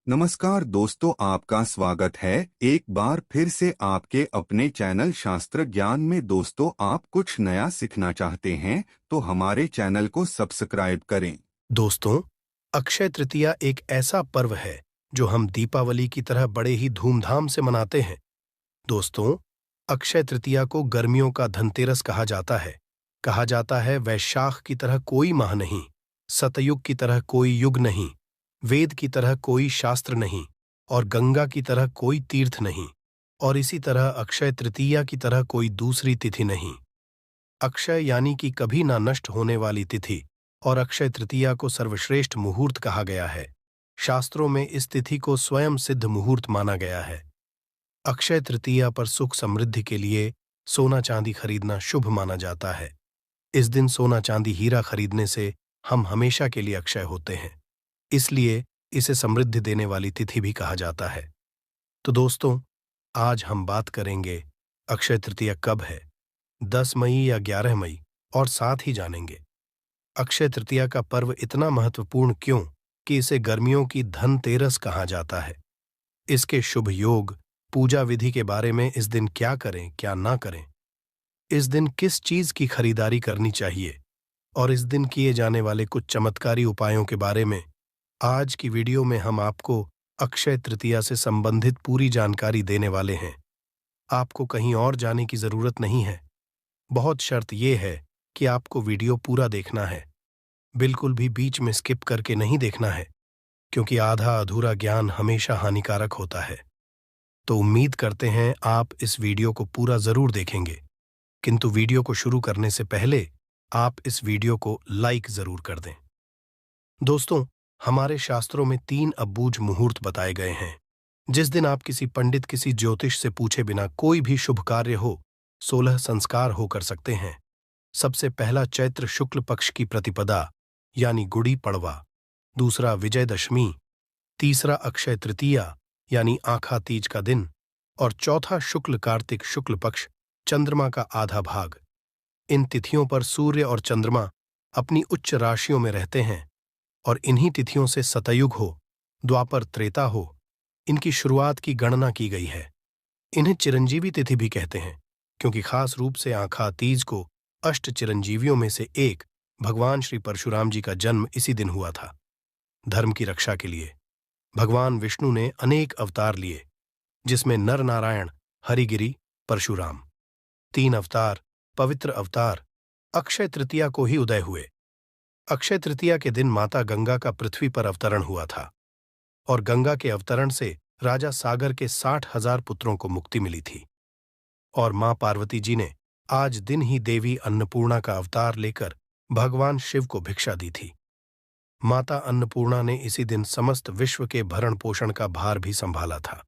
नमस्कार दोस्तों, आपका स्वागत है एक बार फिर से आपके अपने चैनल शास्त्र ज्ञान में। दोस्तों, आप कुछ नया सीखना चाहते हैं तो हमारे चैनल को सब्सक्राइब करें। दोस्तों, अक्षय तृतीया एक ऐसा पर्व है जो हम दीपावली की तरह बड़े ही धूमधाम से मनाते हैं। दोस्तों, अक्षय तृतीया को गर्मियों का धनतेरस कहा जाता है। कहा जाता है वैशाख की तरह कोई माह नहीं, सतयुग की तरह कोई युग नहीं, वेद की तरह कोई शास्त्र नहीं और गंगा की तरह कोई तीर्थ नहीं, और इसी तरह अक्षय तृतीया की तरह कोई दूसरी तिथि नहीं। अक्षय यानी कि कभी ना नष्ट होने वाली तिथि, और अक्षय तृतीया को सर्वश्रेष्ठ मुहूर्त कहा गया है। शास्त्रों में इस तिथि को स्वयं सिद्ध मुहूर्त माना गया है। अक्षय तृतीया पर सुख समृद्धि के लिए सोना चांदी खरीदना शुभ माना जाता है। इस दिन सोना चांदी हीरा खरीदने से हम हमेशा के लिए अक्षय होते हैं, इसलिए इसे समृद्धि देने वाली तिथि भी कहा जाता है। तो दोस्तों, आज हम बात करेंगे अक्षय तृतीया कब है, 10 मई या 11 मई, और साथ ही जानेंगे अक्षय तृतीया का पर्व इतना महत्वपूर्ण क्यों कि इसे गर्मियों की धनतेरस कहा जाता है। इसके शुभ योग, पूजा विधि के बारे में, इस दिन क्या करें क्या ना करें, इस दिन किस चीज की खरीदारी करनी चाहिए, और इस दिन किए जाने वाले कुछ चमत्कारी उपायों के बारे में आज की वीडियो में हम आपको अक्षय तृतीया से संबंधित पूरी जानकारी देने वाले हैं। आपको कहीं और जाने की जरूरत नहीं है। बहुत शर्त यह है कि आपको वीडियो पूरा देखना है, बिल्कुल भी बीच में स्किप करके नहीं देखना है, क्योंकि आधा अधूरा ज्ञान हमेशा हानिकारक होता है। तो उम्मीद करते हैं आप इस वीडियो को पूरा जरूर देखेंगे, किंतु वीडियो को शुरू करने से पहले आप इस वीडियो को लाइक जरूर कर दें। दोस्तों, हमारे शास्त्रों में 3 अबूझ मुहूर्त बताए गए हैं, जिस दिन आप किसी पंडित, किसी ज्योतिष से पूछे बिना कोई भी शुभ कार्य हो, 16 संस्कार हो कर सकते हैं। सबसे पहला चैत्र शुक्ल पक्ष की प्रतिपदा यानी गुड़ी पड़वा, दूसरा विजयदशमी, तीसरा अक्षय तृतीया यानी आखा तीज का दिन, और चौथा शुक्ल कार्तिक शुक्ल पक्ष, चंद्रमा का आधा भाग। इन तिथियों पर सूर्य और चंद्रमा अपनी उच्च राशियों में रहते हैं, और इन्हीं तिथियों से सतयुग हो, द्वापर, त्रेता हो, इनकी शुरुआत की गणना की गई है। इन्हें चिरंजीवी तिथि भी कहते हैं, क्योंकि खास रूप से आखा तीज को अष्ट चिरंजीवियों में से एक भगवान श्री परशुराम जी का जन्म इसी दिन हुआ था। धर्म की रक्षा के लिए भगवान विष्णु ने अनेक अवतार लिए, जिसमें नर नारायण, हरिगिरि, परशुराम, 3 अवतार, पवित्र अवतार, अक्षय तृतीया को ही उदय हुए। अक्षय तृतीया के दिन माता गंगा का पृथ्वी पर अवतरण हुआ था, और गंगा के अवतरण से राजा सागर के 60,000 पुत्रों को मुक्ति मिली थी। और मां पार्वती जी ने आज दिन ही देवी अन्नपूर्णा का अवतार लेकर भगवान शिव को भिक्षा दी थी। माता अन्नपूर्णा ने इसी दिन समस्त विश्व के भरण पोषण का भार भी संभाला था।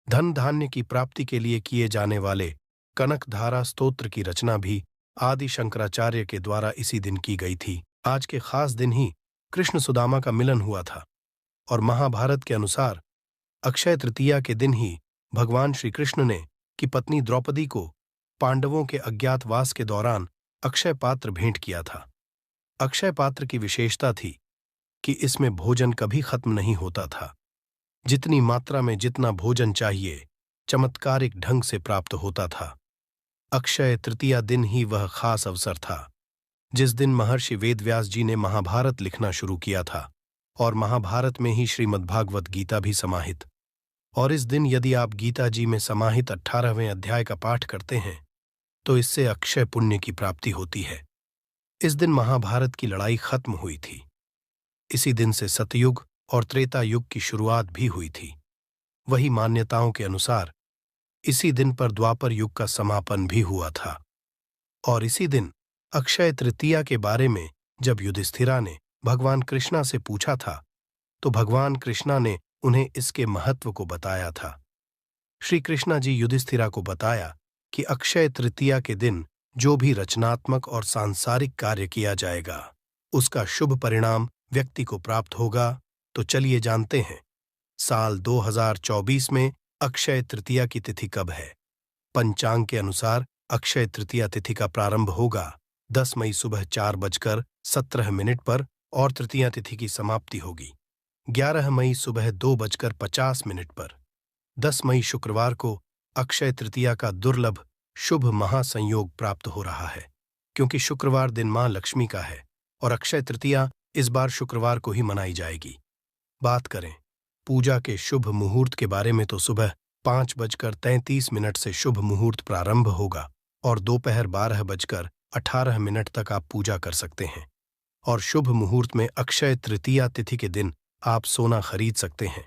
धन धान्य की प्राप्ति के लिए किए जाने वाले कनकधारा स्तोत्र की रचना भी आदि शंकराचार्य के द्वारा इसी दिन की गई थी। आज के खास दिन ही कृष्ण सुदामा का मिलन हुआ था, और महाभारत के अनुसार अक्षय तृतीया के दिन ही भगवान श्री कृष्ण ने की पत्नी द्रौपदी को पांडवों के अज्ञातवास के दौरान अक्षय पात्र भेंट किया था। अक्षय पात्र की विशेषता थी कि इसमें भोजन कभी खत्म नहीं होता था। जितनी मात्रा में जितना भोजन चाहिए, चमत्कारिक ढंग से प्राप्त होता था। अक्षय तृतीया दिन ही वह खास अवसर था जिस दिन महर्षि वेदव्यास जी ने महाभारत लिखना शुरू किया था, और महाभारत में ही श्रीमद्भागवत गीता भी समाहित। और इस दिन यदि आप गीता जी में समाहित 18वें अध्याय का पाठ करते हैं तो इससे अक्षय पुण्य की प्राप्ति होती है। इस दिन महाभारत की लड़ाई खत्म हुई थी। इसी दिन से सतयुग और त्रेता युग की शुरुआत भी हुई थी। वही मान्यताओं के अनुसार इसी दिन पर द्वापर युग का समापन भी हुआ था। और इसी दिन अक्षय तृतीया के बारे में जब युधिष्ठिरा ने भगवान कृष्णा से पूछा था, तो भगवान कृष्णा ने उन्हें इसके महत्व को बताया था। श्री कृष्णा जी युधिष्ठिरा को बताया कि अक्षय तृतीया के दिन जो भी रचनात्मक और सांसारिक कार्य किया जाएगा, उसका शुभ परिणाम व्यक्ति को प्राप्त होगा। तो चलिए जानते हैं, साल 2024 में अक्षय तृतीया की तिथि कब है। पंचांग के अनुसार अक्षय तृतीया तिथि का प्रारंभ होगा 10 मई सुबह 4:17 पर, और तृतीया तिथि की समाप्ति होगी 11 मई सुबह 2:50 पर 10 मई शुक्रवार को अक्षय तृतीया का दुर्लभ शुभ महासंयोग प्राप्त हो रहा है, क्योंकि शुक्रवार दिन मां लक्ष्मी का है और अक्षय तृतीया इस बार शुक्रवार को ही मनाई जाएगी। बात करें पूजा के शुभ मुहूर्त के बारे में तो सुबह 5:33 से शुभ मुहूर्त प्रारंभ होगा और दोपहर 12:18 तक आप पूजा कर सकते हैं। और शुभ मुहूर्त में अक्षय तृतीया तिथि के दिन आप सोना खरीद सकते हैं।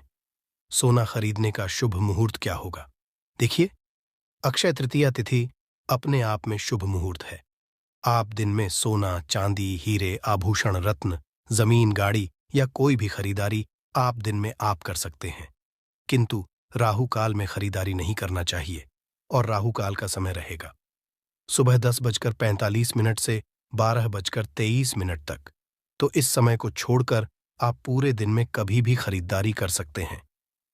सोना खरीदने का शुभ मुहूर्त क्या होगा? देखिए, अक्षय तृतीया तिथि अपने आप में शुभ मुहूर्त है। आप दिन में सोना, चांदी, हीरे, आभूषण, रत्न, जमीन, गाड़ी या कोई भी खरीदारी आप दिन में आप कर सकते हैं, किंतु राहु काल में खरीदारी नहीं करना चाहिए और राहु काल का समय रहेगा सुबह 10:45 से 12:23 तक। तो इस समय को छोड़कर आप पूरे दिन में कभी भी खरीदारी कर सकते हैं।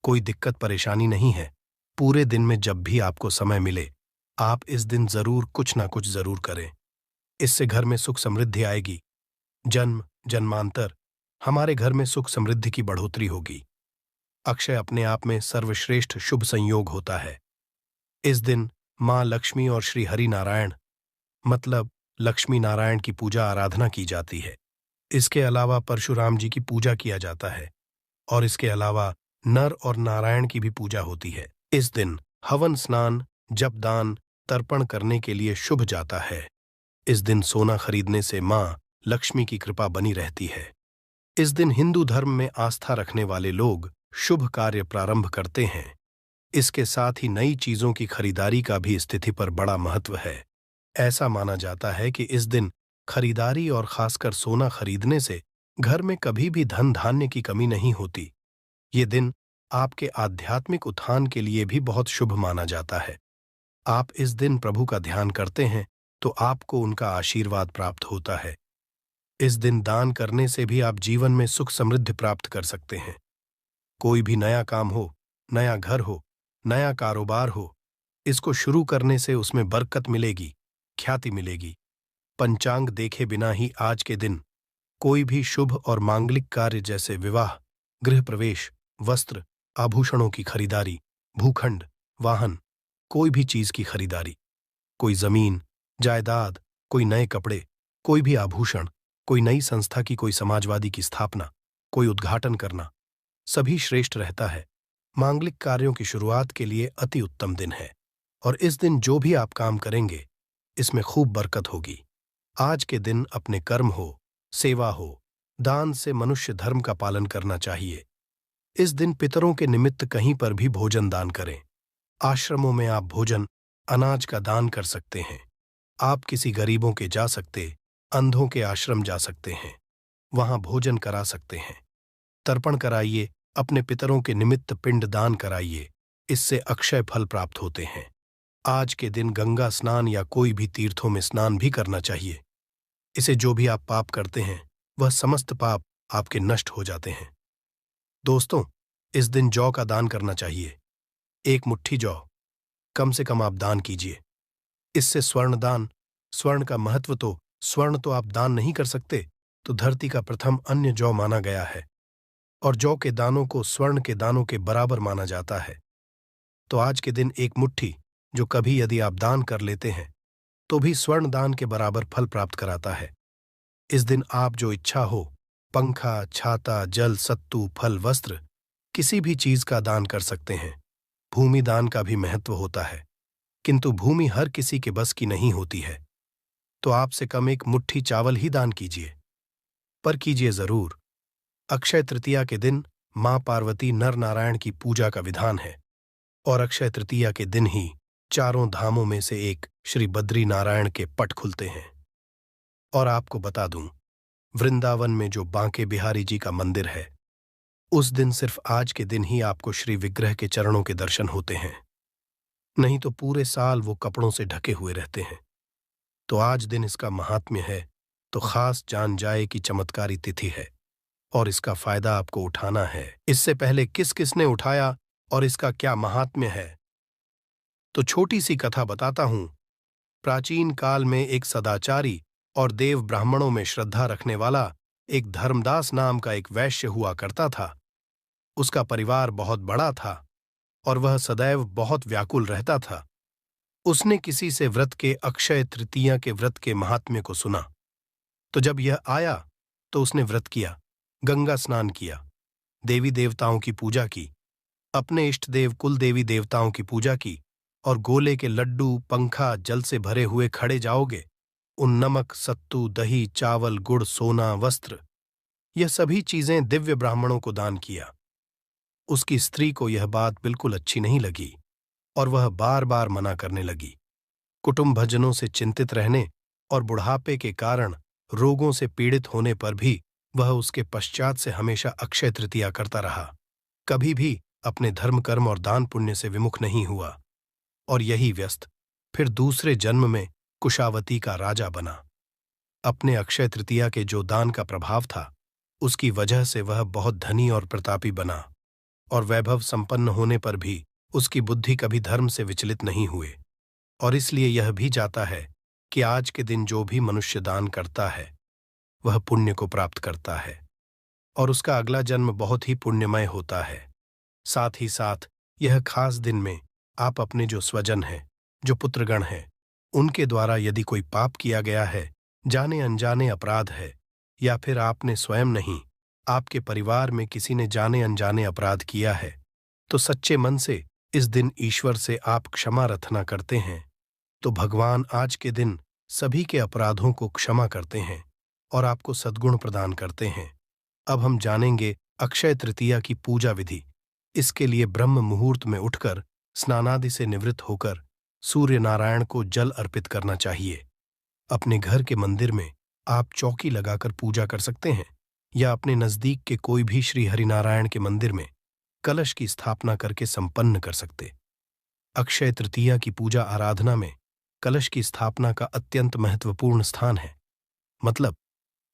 कोई दिक्कत परेशानी नहीं है। पूरे दिन में जब भी आपको समय मिले आप इस दिन जरूर कुछ ना कुछ जरूर करें। इससे घर में सुख समृद्धि आएगी। जन्म जन्मांतर हमारे घर में सुख समृद्धि की बढ़ोतरी होगी। अक्षय अपने आप में सर्वश्रेष्ठ शुभ संयोग होता है। इस दिन मां लक्ष्मी और श्री हरि नारायण मतलब लक्ष्मी नारायण की पूजा आराधना की जाती है। इसके अलावा परशुराम जी की पूजा किया जाता है और इसके अलावा नर और नारायण की भी पूजा होती है। इस दिन हवन, स्नान, जप, दान, तर्पण करने के लिए शुभ जाता है। इस दिन सोना खरीदने से मां लक्ष्मी की कृपा बनी रहती है। इस दिन हिंदू धर्म में आस्था रखने वाले लोग शुभ कार्य प्रारंभ करते हैं। इसके साथ ही नई चीजों की खरीदारी का भी स्थिति पर बड़ा महत्व है। ऐसा माना जाता है कि इस दिन खरीदारी और खासकर सोना खरीदने से घर में कभी भी धन धान्य की कमी नहीं होती। ये दिन आपके आध्यात्मिक उत्थान के लिए भी बहुत शुभ माना जाता है। आप इस दिन प्रभु का ध्यान करते हैं तो आपको उनका आशीर्वाद प्राप्त होता है। इस दिन दान करने से भी आप जीवन में सुख समृद्धि प्राप्त कर सकते हैं। कोई भी नया काम हो, नया घर हो, नया कारोबार हो, इसको शुरू करने से उसमें बरकत मिलेगी, ख्याति मिलेगी। पंचांग देखे बिना ही आज के दिन कोई भी शुभ और मांगलिक कार्य जैसे विवाह, गृह प्रवेश, वस्त्र, आभूषणों की खरीदारी, भूखंड, वाहन, कोई भी चीज की खरीदारी, कोई जमीन, जायदाद, कोई नए कपड़े, कोई भी आभूषण, कोई नई संस्था की, कोई समाजवादी की स्थापना, कोई उद्घाटन करना, सभी श्रेष्ठ रहता है। मांगलिक कार्यों की शुरुआत के लिए अति उत्तम दिन है और इस दिन जो भी आप काम करेंगे इसमें खूब बरकत होगी। आज के दिन अपने कर्म हो, सेवा हो, दान से मनुष्य धर्म का पालन करना चाहिए। इस दिन पितरों के निमित्त कहीं पर भी भोजन दान करें। आश्रमों में आप भोजन, अनाज का दान कर सकते हैं। आप किसी गरीबों के जा सकते, अंधों के आश्रम जा सकते हैं, वहां भोजन करा सकते हैं। तर्पण कराइए, अपने पितरों के निमित्त पिंड दान कराइए, इससे अक्षय फल प्राप्त होते हैं। आज के दिन गंगा स्नान या कोई भी तीर्थों में स्नान भी करना चाहिए। इसे जो भी आप पाप करते हैं वह समस्त पाप आपके नष्ट हो जाते हैं। दोस्तों, इस दिन जौ का दान करना चाहिए। 1 मुट्ठी जौ कम से कम आप दान कीजिए। इससे स्वर्ण दान, स्वर्ण का महत्व तो स्वर्ण तो आप दान नहीं कर सकते, तो धरती का प्रथम अन्य जौ माना गया है और जौ के दानों को स्वर्ण के दानों के बराबर माना जाता है। तो आज के दिन 1 मुट्ठी जो कभी यदि आप दान कर लेते हैं तो भी स्वर्ण दान के बराबर फल प्राप्त कराता है। इस दिन आप जो इच्छा हो, पंखा, छाता, जल, सत्तू, फल, वस्त्र, किसी भी चीज का दान कर सकते हैं। भूमि दान का भी महत्व होता है, किंतु भूमि हर किसी के बस की नहीं होती है, तो आपसे कम 1 मुट्ठी चावल ही दान कीजिए, पर कीजिए जरूर। अक्षय तृतीया के दिन मां पार्वती नर नारायण की पूजा का विधान है और अक्षय तृतीया के दिन ही चारों धामों में से एक श्री बद्री नारायण के पट खुलते हैं। और आपको बता दूं, वृंदावन में जो बांके बिहारी जी का मंदिर है, उस दिन सिर्फ आज के दिन ही आपको श्री विग्रह के चरणों के दर्शन होते हैं, नहीं तो पूरे साल वो कपड़ों से ढके हुए रहते हैं। तो आज दिन इसका महात्म्य है, तो खास जान जाए कि चमत्कारी तिथि है और इसका फायदा आपको उठाना है। इससे पहले किस किसने उठाया और इसका क्या महात्म्य है, तो छोटी सी कथा बताता हूं। प्राचीन काल में एक सदाचारी और देव ब्राह्मणों में श्रद्धा रखने वाला एक धर्मदास नाम का एक वैश्य हुआ करता था। उसका परिवार बहुत बड़ा था और वह सदैव बहुत व्याकुल रहता था। उसने किसी से व्रत के अक्षय तृतीया के व्रत के महात्म्य को सुना, तो जब यह आया तो उसने व्रत किया, गंगा स्नान किया, देवी देवताओं की पूजा की, अपने इष्ट देव कुल देवी देवताओं की पूजा की और गोले के लड्डू, पंखा, जल से भरे हुए खड़े जाओगे, उन नमक, सत्तू, दही, चावल, गुड़, सोना, वस्त्र, यह सभी चीजें दिव्य ब्राह्मणों को दान किया। उसकी स्त्री को यह बात बिल्कुल अच्छी नहीं लगी और वह बार बार मना करने लगी। कुटुंब भजनों से चिंतित रहने और बुढ़ापे के कारण रोगों से पीड़ित होने पर भी वह उसके पश्चात से हमेशा अक्षय तृतीया करता रहा, कभी भी अपने धर्म कर्म और दान पुण्य से विमुख नहीं हुआ और यही व्यस्त फिर दूसरे जन्म में कुशावती का राजा बना। अपने अक्षय तृतीया के जो दान का प्रभाव था, उसकी वजह से वह बहुत धनी और प्रतापी बना और वैभव संपन्न होने पर भी उसकी बुद्धि कभी धर्म से विचलित नहीं हुए। और इसलिए यह भी जाता है कि आज के दिन जो भी मनुष्य दान करता है वह पुण्य को प्राप्त करता है और उसका अगला जन्म बहुत ही पुण्यमय होता है। साथ ही साथ यह खास दिन में आप अपने जो स्वजन हैं, जो पुत्रगण हैं, उनके द्वारा यदि कोई पाप किया गया है, जाने अनजाने अपराध है, या फिर आपने स्वयं नहीं, आपके परिवार में किसी ने जाने अनजाने अपराध किया है, तो सच्चे मन से इस दिन ईश्वर से आप क्षमा प्रार्थना करते हैं, तो भगवान आज के दिन सभी के अपराधों को क्षमा करते हैं और आपको सद्गुण प्रदान करते हैं। अब हम जानेंगे अक्षय तृतीया की पूजा विधि। इसके लिए ब्रह्म मुहूर्त में उठकर स्नानादि से निवृत्त होकर सूर्य नारायण को जल अर्पित करना चाहिए। अपने घर के मंदिर में आप चौकी लगाकर पूजा कर सकते हैं या अपने नजदीक के कोई भी श्री हरिनारायण के मंदिर में कलश की स्थापना करके संपन्न कर सकते। अक्षय तृतीया की पूजा आराधना में कलश की स्थापना का अत्यंत महत्वपूर्ण स्थान है। मतलब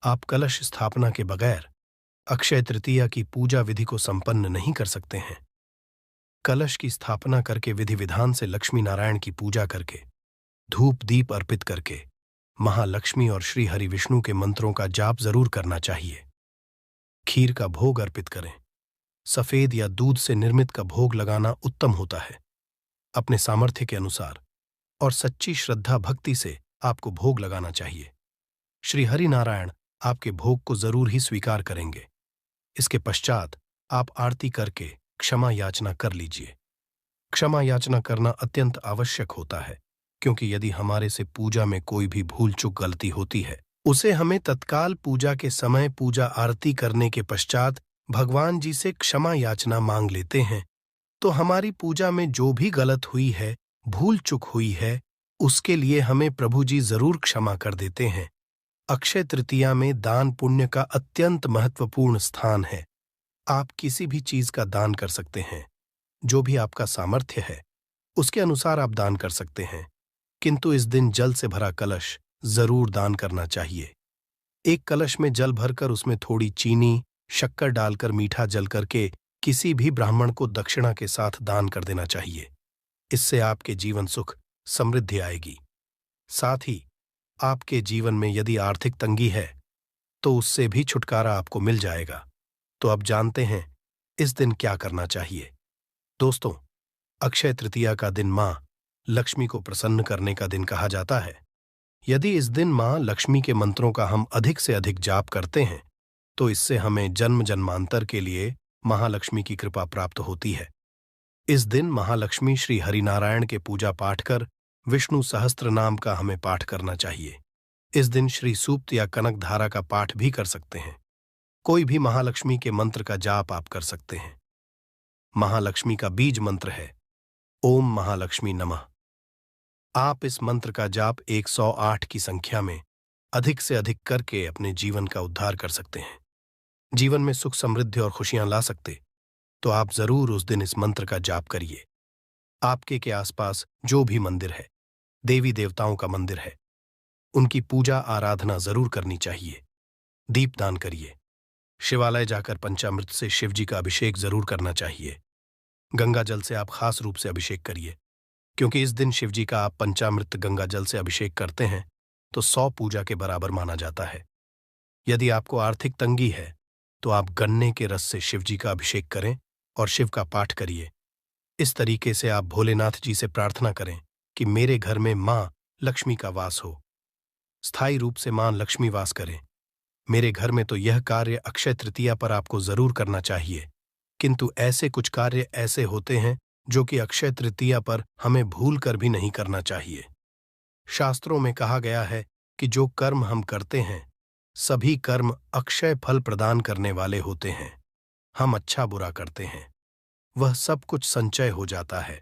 आप कलश स्थापना के बगैर अक्षय तृतीया की पूजा विधि को संपन्न नहीं कर सकते हैं। कलश की स्थापना करके विधि विधान से लक्ष्मी नारायण की पूजा करके, धूप दीप अर्पित करके महालक्ष्मी और श्री हरि विष्णु के मंत्रों का जाप जरूर करना चाहिए। खीर का भोग अर्पित करें। सफेद या दूध से निर्मित का भोग लगाना उत्तम होता है। अपने सामर्थ्य के अनुसार और सच्ची श्रद्धा भक्ति से आपको भोग लगाना चाहिए। श्री हरि नारायण आपके भोग को जरूर ही स्वीकार करेंगे। इसके पश्चात आप आरती करके क्षमा याचना कर लीजिए। क्षमा याचना करना अत्यंत आवश्यक होता है, क्योंकि यदि हमारे से पूजा में कोई भी भूल चूक गलती होती है, उसे हमें तत्काल पूजा के समय पूजा आरती करने के पश्चात भगवान जी से क्षमा याचना मांग लेते हैं, तो हमारी पूजा में जो भी गलत हुई है, भूल चूक हुई है, उसके लिए हमें प्रभु जी जरूर क्षमा कर देते हैं। अक्षय तृतीया में दान पुण्य का अत्यंत महत्वपूर्ण स्थान है। आप किसी भी चीज का दान कर सकते हैं, जो भी आपका सामर्थ्य है उसके अनुसार आप दान कर सकते हैं, किंतु इस दिन जल से भरा कलश जरूर दान करना चाहिए। एक कलश में जल भरकर उसमें थोड़ी चीनी, शक्कर डालकर मीठा जल करके किसी भी ब्राह्मण को दक्षिणा के साथ दान कर देना चाहिए। इससे आपके जीवन सुख समृद्धि आएगी। साथ ही आपके जीवन में यदि आर्थिक तंगी है तो उससे भी छुटकारा आपको मिल जाएगा। तो अब जानते हैं इस दिन क्या करना चाहिए। दोस्तों, अक्षय तृतीया का दिन मां लक्ष्मी को प्रसन्न करने का दिन कहा जाता है। यदि इस दिन मां लक्ष्मी के मंत्रों का हम अधिक से अधिक जाप करते हैं तो इससे हमें जन्म जन्मांतर के लिए महालक्ष्मी की कृपा प्राप्त होती है। इस दिन महालक्ष्मी श्री हरिनारायण के पूजा पाठ कर विष्णु सहस्त्र नाम का हमें पाठ करना चाहिए। इस दिन श्री सूक्त या कनक धारा का पाठ भी कर सकते हैं। कोई भी महालक्ष्मी के मंत्र का जाप आप कर सकते हैं। महालक्ष्मी का बीज मंत्र है ओम महालक्ष्मी नमः। आप इस मंत्र का जाप 108 की संख्या में अधिक से अधिक करके अपने जीवन का उद्धार कर सकते हैं, जीवन में सुख समृद्धि और खुशियां ला सकते। तो आप जरूर उस दिन इस मंत्र का जाप करिए। आपके के आसपास जो भी मंदिर है, देवी देवताओं का मंदिर है, उनकी पूजा आराधना जरूर करनी चाहिए। दीपदान करिए। शिवालय जाकर पंचामृत से शिव जी का अभिषेक जरूर करना चाहिए। गंगा जल से आप खास रूप से अभिषेक करिए, क्योंकि इस दिन शिव जी का आप पंचामृत गंगा जल से अभिषेक करते हैं तो 100 पूजा के बराबर माना जाता है। यदि आपको आर्थिक तंगी है तो आप गन्ने के रस से शिव जी का अभिषेक करें और शिव का पाठ करिए। इस तरीके से आप भोलेनाथ जी से प्रार्थना करें कि मेरे घर में मां लक्ष्मी का वास हो, स्थायी रूप से मां लक्ष्मी वास करें। मेरे घर में तो यह कार्य अक्षय तृतीया पर आपको जरूर करना चाहिए, किंतु ऐसे कुछ कार्य ऐसे होते हैं जो कि अक्षय तृतीया पर हमें भूल कर भी नहीं करना चाहिए। शास्त्रों में कहा गया है कि जो कर्म हम करते हैं सभी कर्म अक्षय फल प्रदान करने वाले होते हैं। हम अच्छा बुरा करते हैं, वह सब कुछ संचय हो जाता है।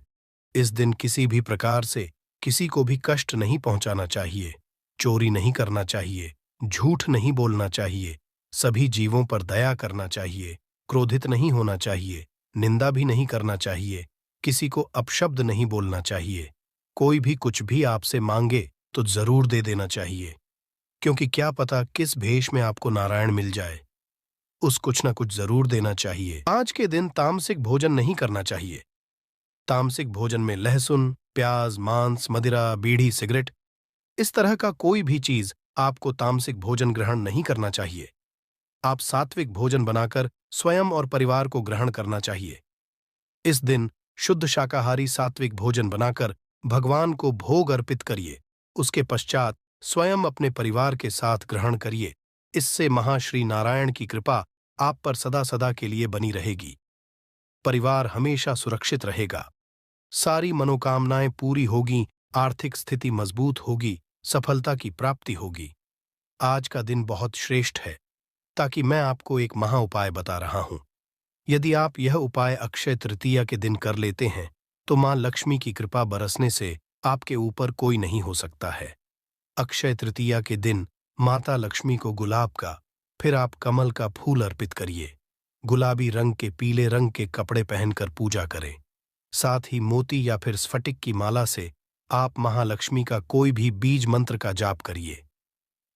इस दिन किसी भी प्रकार से किसी को भी कष्ट नहीं पहुंचाना चाहिए, चोरी नहीं करना चाहिए, झूठ नहीं बोलना चाहिए, सभी जीवों पर दया करना चाहिए, क्रोधित नहीं होना चाहिए, निंदा भी नहीं करना चाहिए, किसी को अपशब्द नहीं बोलना चाहिए। कोई भी कुछ भी आपसे मांगे तो जरूर दे देना चाहिए, क्योंकि क्या पता किस भेष में आपको नारायण मिल जाए। उस कुछ ना कुछ जरूर देना चाहिए। आज के दिन तामसिक भोजन नहीं करना चाहिए। तामसिक भोजन में लहसुन, प्याज, मांस, मदिरा, बीड़ी, सिगरेट, इस तरह का कोई भी चीज आपको तामसिक भोजन ग्रहण नहीं करना चाहिए। आप सात्विक भोजन बनाकर स्वयं और परिवार को ग्रहण करना चाहिए। इस दिन शुद्ध शाकाहारी सात्विक भोजन बनाकर भगवान को भोग अर्पित करिए। उसके पश्चात स्वयं अपने परिवार के साथ ग्रहण करिए। इससे महाश्री नारायण की कृपा आप पर सदा सदा के लिए बनी रहेगी। परिवार हमेशा सुरक्षित रहेगा, सारी मनोकामनाएं पूरी होगी, आर्थिक स्थिति मजबूत होगी, सफलता की प्राप्ति होगी। आज का दिन बहुत श्रेष्ठ है, ताकि मैं आपको एक महा उपाय बता रहा हूं। यदि आप यह उपाय अक्षय तृतीया के दिन कर लेते हैं तो मां लक्ष्मी की कृपा बरसने से आपके ऊपर कोई नहीं हो सकता है। अक्षय तृतीया के दिन माता लक्ष्मी को गुलाब का, फिर आप कमल का फूल अर्पित करिए। गुलाबी रंग के, पीले रंग के कपड़े पहनकर पूजा करें। साथ ही मोती या फिर स्फटिक की माला से आप महालक्ष्मी का कोई भी बीज मंत्र का जाप करिए।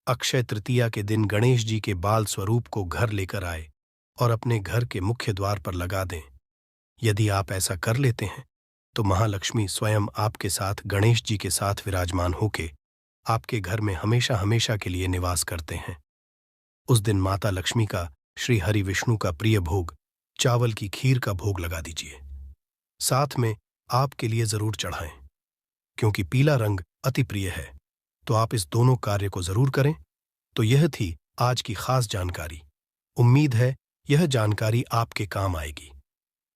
अक्षय तृतीया के दिन गणेश जी के बाल स्वरूप को घर लेकर आए और अपने घर के मुख्य द्वार पर लगा दें। यदि आप ऐसा कर लेते हैं तो महालक्ष्मी स्वयं आपके साथ, गणेश जी के साथ विराजमान होके आपके घर में हमेशा हमेशा के लिए निवास करते हैं। उस दिन माता लक्ष्मी का, श्री हरि विष्णु का प्रिय भोग, चावल की खीर का भोग लगा दीजिए। साथ में आपके लिए जरूर चढ़ाएं, क्योंकि पीला रंग अति प्रिय है। तो आप इस दोनों कार्य को जरूर करें। तो यह थी आज की खास जानकारी। उम्मीद है यह जानकारी आपके काम आएगी।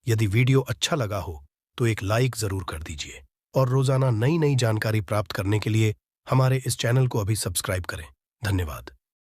यदि वीडियो अच्छा लगा हो तो एक लाइक जरूर कर दीजिए और रोजाना नई नई जानकारी प्राप्त करने के लिए हमारे इस चैनल को अभी सब्सक्राइब करें। धन्यवाद।